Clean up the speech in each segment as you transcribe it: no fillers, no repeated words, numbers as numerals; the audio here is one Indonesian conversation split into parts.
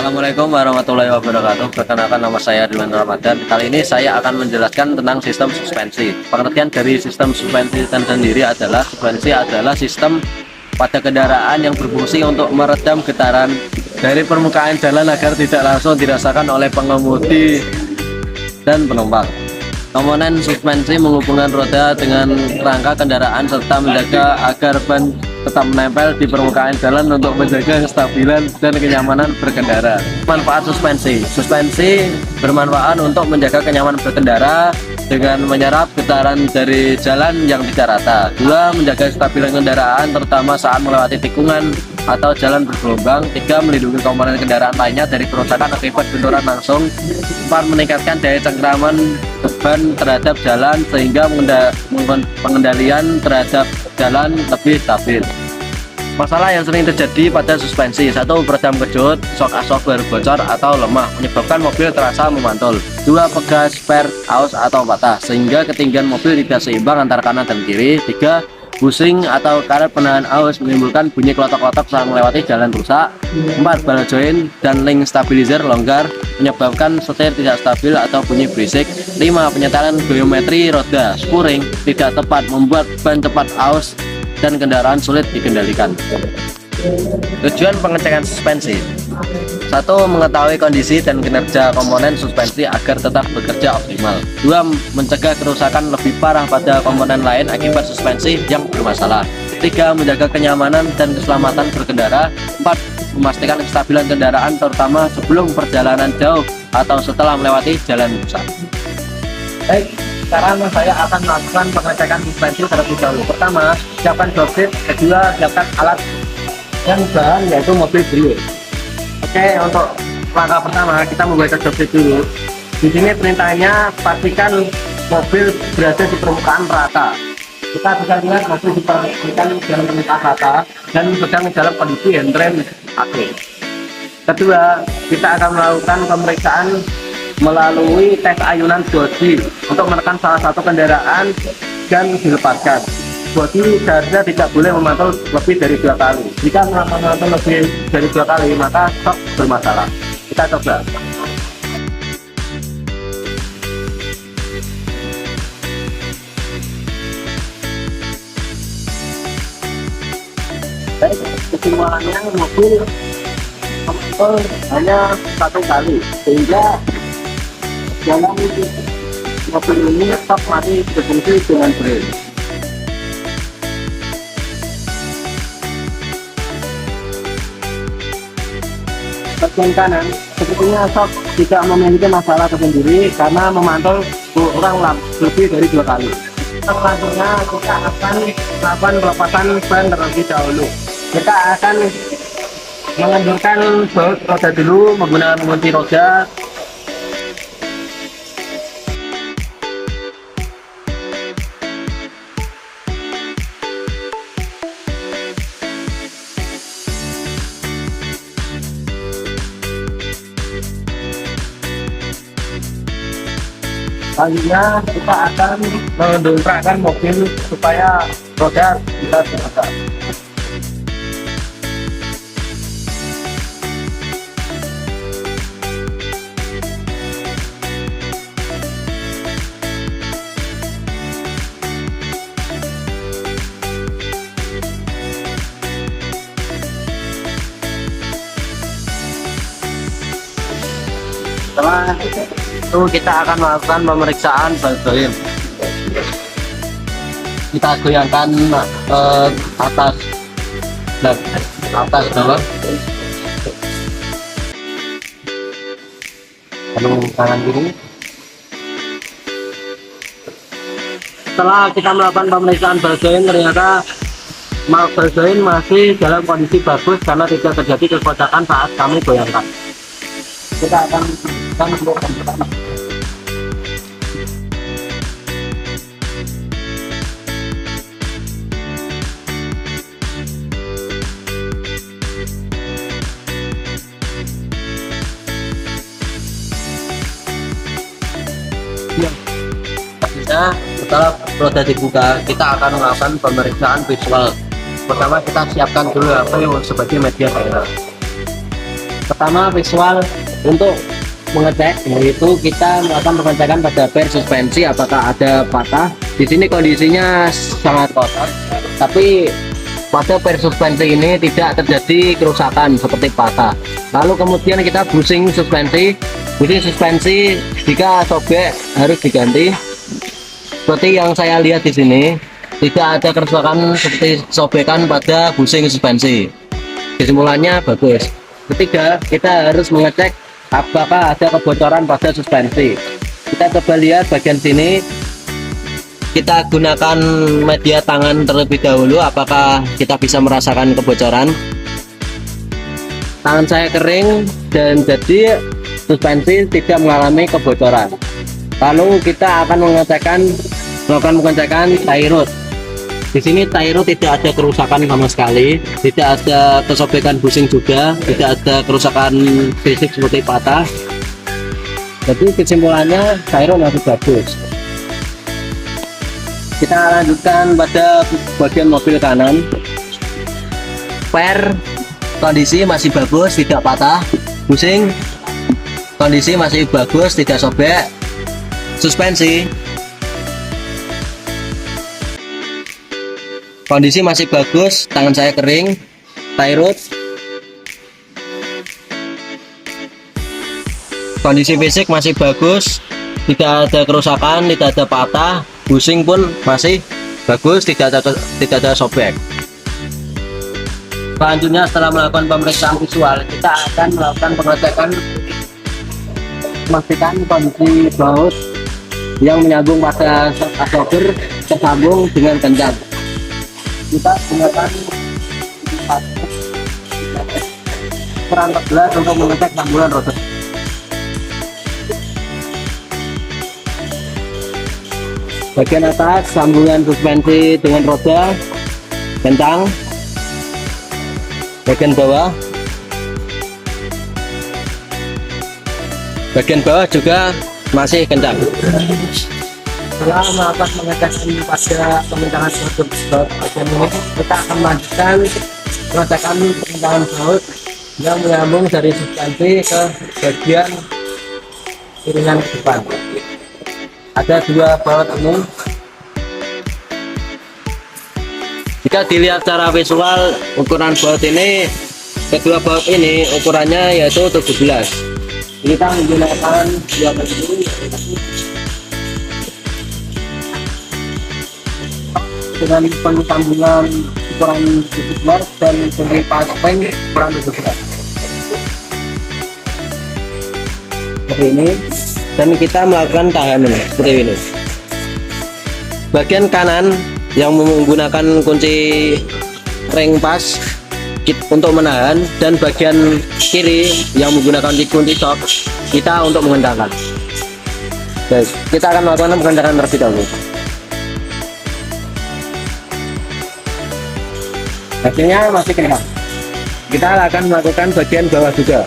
Assalamualaikum warahmatullahi wabarakatuh. Perkenalkan, nama saya Dilman Ramadan. Kali ini saya akan menjelaskan tentang sistem suspensi. Pengertian dari sistem suspensi sendiri adalah sistem pada kendaraan yang berfungsi untuk meredam getaran dari permukaan jalan agar tidak langsung dirasakan oleh pengemudi dan penumpang. Komponen suspensi menghubungkan roda dengan rangka kendaraan serta menjaga agar ban tetap menempel di permukaan jalan untuk menjaga kestabilan dan kenyamanan berkendara. Manfaat suspensi bermanfaat untuk menjaga kenyamanan berkendara dengan menyerap getaran dari jalan yang tidak rata. 2. Menjaga kestabilan kendaraan terutama saat melewati tikungan atau jalan bergelombang. 3. Melindungi komponen kendaraan lainnya dari kerusakan akibat benturan langsung. 4. Meningkatkan daya cengkraman ban terhadap jalan sehingga pengendalian terhadap jalan lebih stabil. Masalah yang sering terjadi pada suspensi: 1. Peredam kejut, shock absorber bocor atau lemah menyebabkan mobil terasa memantul. 2. Pegas spare aus atau patah sehingga ketinggian mobil tidak seimbang antara kanan dan kiri. 3. Bushing atau karet penahan aus menimbulkan bunyi klotok-klotok saat melewati jalan rusak. 4. Ball joint dan link stabilizer longgar menyebabkan setir tidak stabil atau bunyi berisik. 5. Penyetelan geometri roda spuring tidak tepat membuat ban cepat aus dan kendaraan sulit dikendalikan. Tujuan pengecekan suspensi: 1. Mengetahui kondisi dan kinerja komponen suspensi agar tetap bekerja optimal. 2. Mencegah kerusakan lebih parah pada komponen lain akibat suspensi yang bermasalah. 3. Menjaga kenyamanan dan keselamatan berkendara. 4. Memastikan kestabilan kendaraan terutama sebelum perjalanan jauh atau setelah melewati jalan rusak. Baik, sekarang saya akan melakukan pengecekan suspensi terlebih dahulu. Pertama, siapkan joksit. Kedua, siapkan alat yang bahan yaitu mobil dulu. Oke, untuk langkah pertama kita membuat joksit dulu. Di sini perintahnya pastikan mobil berada di permukaan rata. Kita bisa lihat mobil dipastikan dalam permukaan rata dan sedang dalam kondisi handrem aktif. Kedua, kita akan melakukan pemeriksaan melalui tes ayunan bodi untuk menekan salah satu kendaraan dan dilepaskan. Bodi seharusnya tidak boleh memantul lebih dari 2 kali. Jika memantul lebih dari 2 kali, maka shock bermasalah. Kita coba. Baik, kesimpulannya mobil memantul hanya 1 kali, sehingga dalam mobil ini shock masih berfungsi dengan baik. Bagian kanan sepertinya shock tidak memiliki masalah tersendiri karena memantul kurang lebih dari 2 kali. Selanjutnya kita akan melakukan pelepasan ban terlebih dahulu. Kita akan mengendurkan baut roda dulu menggunakan kunci roda. Selanjutnya kita akan mendongkrakkan mobil supaya roda bisa bergerak. Setelah itu kita akan melakukan pemeriksaan ball joint. Kita goyangkan atas bawah, lalu kanan kiri. Setelah kita melakukan pemeriksaan ball joint, ternyata ball joint masih dalam kondisi bagus karena tidak terjadi kekocakan saat kami goyangkan. Kita akan untuk setelah roda dibuka, kita akan melakukan pemeriksaan visual. Pertama kita siapkan dulu HP sebagai media data. Pertama, visual untuk mengecek, yaitu kita melakukan pengecekan pada per suspensi apakah ada patah. Di sini kondisinya sangat kotor, tapi pada per suspensi ini tidak terjadi kerusakan seperti patah. Lalu kemudian kita bushing suspensi. Bushing suspensi jika sobek harus diganti. Seperti yang saya lihat di sini, tidak ada kerusakan seperti sobekan pada bushing suspensi. Kesimpulannya bagus. Ketiga, kita harus mengecek apakah ada kebocoran pada suspensi. Kita coba lihat bagian sini. Kita gunakan media tangan terlebih dahulu, apakah kita bisa merasakan kebocoran. Tangan saya kering dan jadi suspensi tidak mengalami kebocoran. Lalu kita akan melakukan pengecekan tie rod. Di sini tie rod tidak ada kerusakan sama sekali, tidak ada kesobekan bushing juga, tidak ada kerusakan fisik seperti patah. Jadi kesimpulannya tie rod masih bagus. Kita lanjutkan pada bagian mobil kanan. Per kondisi masih bagus, tidak patah. Bushing kondisi masih bagus, tidak sobek. Suspensi kondisi masih bagus, tangan saya kering. Tie rod kondisi fisik masih bagus, tidak ada kerusakan, tidak ada patah. Bushing pun masih bagus, tidak ada sobek. Selanjutnya, setelah melakukan pemeriksaan visual, kita akan melakukan pengecekan, memastikan kondisi baut yang menyambung pada absorber tersambung dengan kencang. Kita gunakan ukuran 14 untuk mengecek sambungan roda. Bagian atas sambungan suspensi dengan roda kencang. Bagian bawah juga masih kencang. Setelah melakukan pengecekan pada kemencangan baut bagian ini, kita akan melanjutkan pengecekan kemencangan baut yang menyambung dari suspensi ke bagian piringan ke depan. Ada dua baut ini. Jika dilihat secara visual, ukuran baut ini, kedua baut ini ukurannya yaitu 17. Kita menggunakan dua baut ini dengan penggabungan ukuran 17 dan seri paspeng ukuran 17 seperti ini. Dan kita melakukan tahanan seperti ini. Bagian kanan yang menggunakan kunci ring pas untuk menahan, dan bagian kiri yang menggunakan kunci shock kita untuk mengendalikan. Baik, kita akan melakukan pengendalian terlebih dahulu. hasilnya masih kencang. Kita akan melakukan bagian bawah juga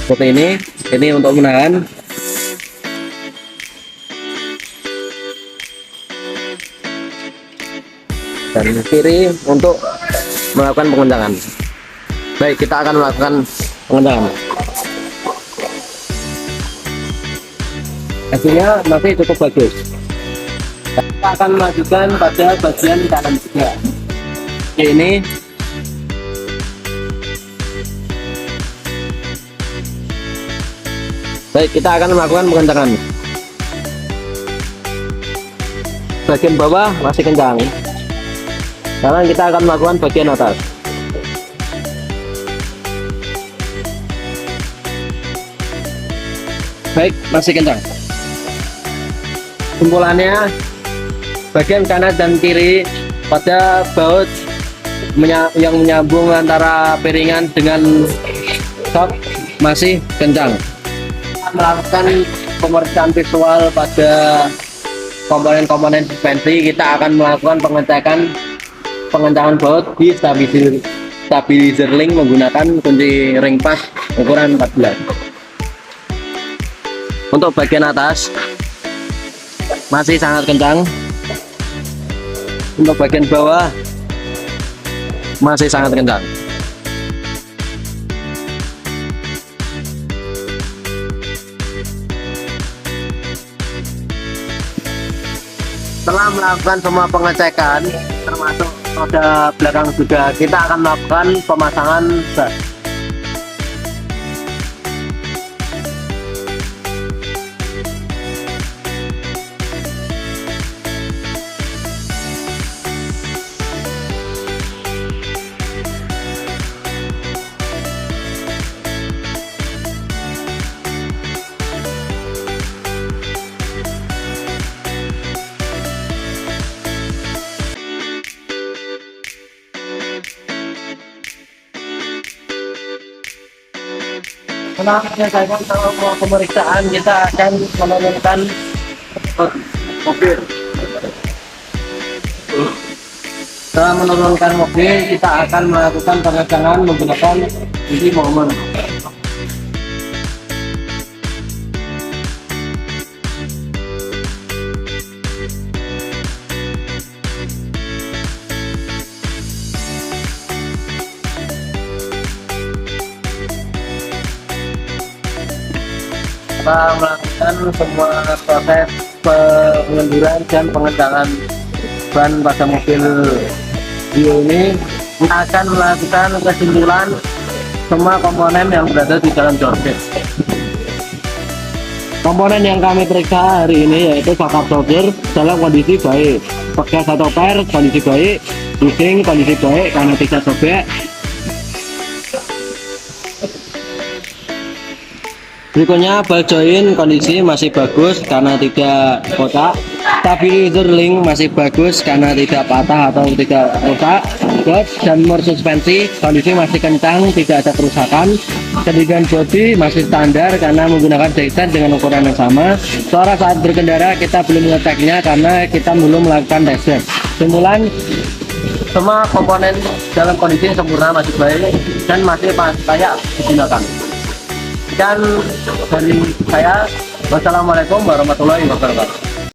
seperti ini untuk menahan. Dan kiri untuk melakukan pengendangan. Baik, kita akan melakukan pengendangan. Hasilnya masih cukup bagus. Kita akan melanjutkan pada bagian kanan juga. Ini baik, kita akan melakukan pengendangan. Bagian bawah masih kencang. Sekarang kita akan melakukan bagian atas. Baik, masih kencang. Kesimpulannya, bagian kanan dan kiri pada baut yang menyambung antara piringan dengan shock masih kencang. Melakukan pemeriksaan visual pada komponen-komponen suspensi, kita akan melakukan pengencangan baut di stabilizer link menggunakan kunci ring pas ukuran 14. Untuk bagian atas masih sangat kencang. Untuk bagian bawah masih sangat kencang. Setelah melakukan semua pengecekan termasuk roda belakang juga, kita akan melakukan pemasangan gas. Setelah menyelesaikan semua pemeriksaan, kita akan menurunkan Mobil. setelah menurunkan mobil, kita akan melakukan pengecangan menggunakan kunci momen. Setelah melakukan semua proses pengenduran dan pengecangan ban pada mobil Dio ini, kita akan melakukan kesimpulan semua komponen yang berada di dalam jordek. Komponen yang kami periksa hari ini yaitu backup solder dalam kondisi baik, pegas atau per kondisi baik, pusing kondisi baik karena tidak sobek. Berikutnya ball joint kondisi masih bagus karena tidak kotak. Stabilizer link masih bagus karena tidak patah atau tidak rusak. Gas dan mur suspensi kondisi masih kencang, tidak ada kerusakan. Ketinggian bodi masih standar karena menggunakan jahitan dengan ukuran yang sama. Suara saat berkendara kita belum mengeceknya karena kita belum melakukan test drive. Kesimpulan, semua komponen dalam kondisi sempurna, masih baik dan masih layak digunakan. Dan dari saya, wassalamualaikum warahmatullahi wabarakatuh.